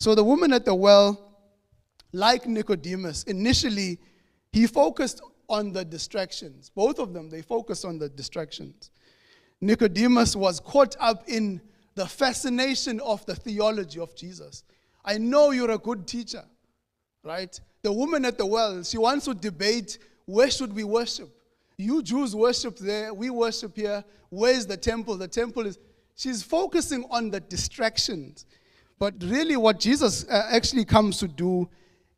So the woman at the well, like Nicodemus, initially, he focused on the distractions. Both of them, they focused on the distractions. Nicodemus was caught up in the fascination of the theology of Jesus. I know you're a good teacher, right? The woman at the well, she wants to debate, where should we worship? You Jews worship there, we worship here. Where's the temple? The temple is... She's focusing on the distractions. But really what Jesus actually comes to do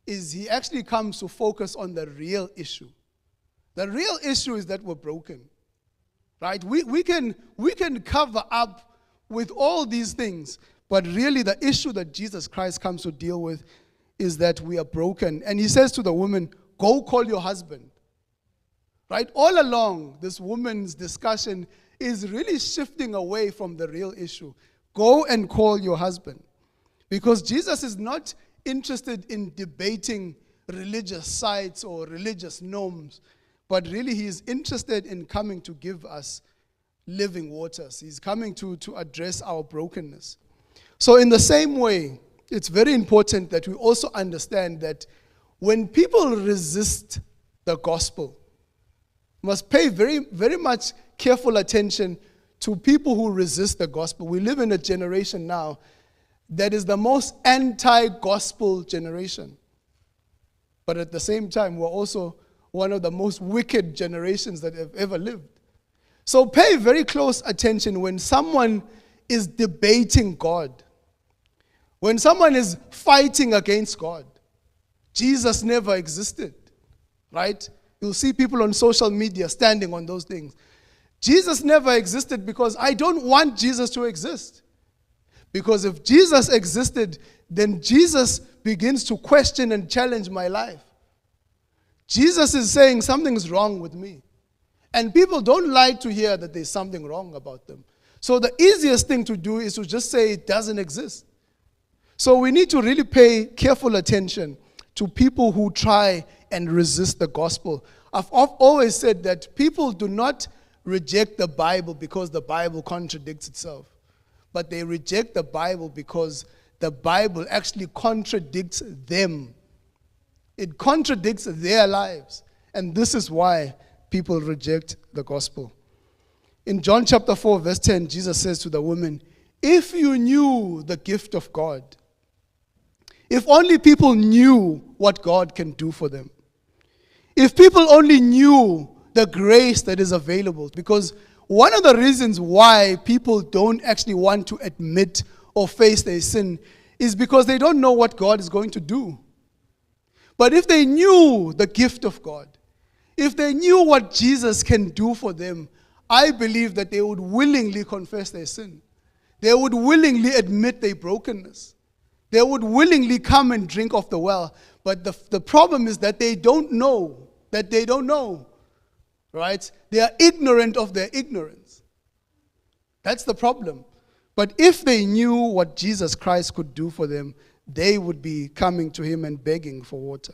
is he actually comes to focus on the real issue. The real issue is that we're broken, right? We can cover up with all these things, but really the issue that Jesus Christ comes to deal with is that we are broken. And he says to the woman, go call your husband, right? All along, this woman's discussion is really shifting away from the real issue. Go and call your husband. Because Jesus is not interested in debating religious sites or religious norms, but really he is interested in coming to give us living waters. He's coming to address our brokenness. So in the same way, it's very important that we also understand that when people resist the gospel, must pay very, very much careful attention to people who resist the gospel. We live in a generation now that is the most anti-gospel generation. But at the same time, we're also one of the most wicked generations that have ever lived. So pay very close attention when someone is debating God. When someone is fighting against God. Jesus never existed, right? You'll see people on social media standing on those things. Jesus never existed because I don't want Jesus to exist. Because if Jesus existed, then Jesus begins to question and challenge my life. Jesus is saying something's wrong with me. And people don't like to hear that there's something wrong about them. So the easiest thing to do is to just say it doesn't exist. So we need to really pay careful attention to people who try and resist the gospel. I've always said that people do not reject the Bible because the Bible contradicts itself. But they reject the Bible because the Bible actually contradicts them. It contradicts their lives. And this is why people reject the gospel. In John chapter 4, verse 10, Jesus says to the woman, if you knew the gift of God, if only people knew what God can do for them, if people only knew the grace that is available, because one of the reasons why people don't actually want to admit or face their sin is because they don't know what God is going to do. But if they knew the gift of God, if they knew what Jesus can do for them, I believe that they would willingly confess their sin. They would willingly admit their brokenness. They would willingly come and drink of the well. But the problem is that they don't know. Right? They are ignorant of their ignorance. That's the problem. But if they knew what Jesus Christ could do for them, they would be coming to him and begging for water.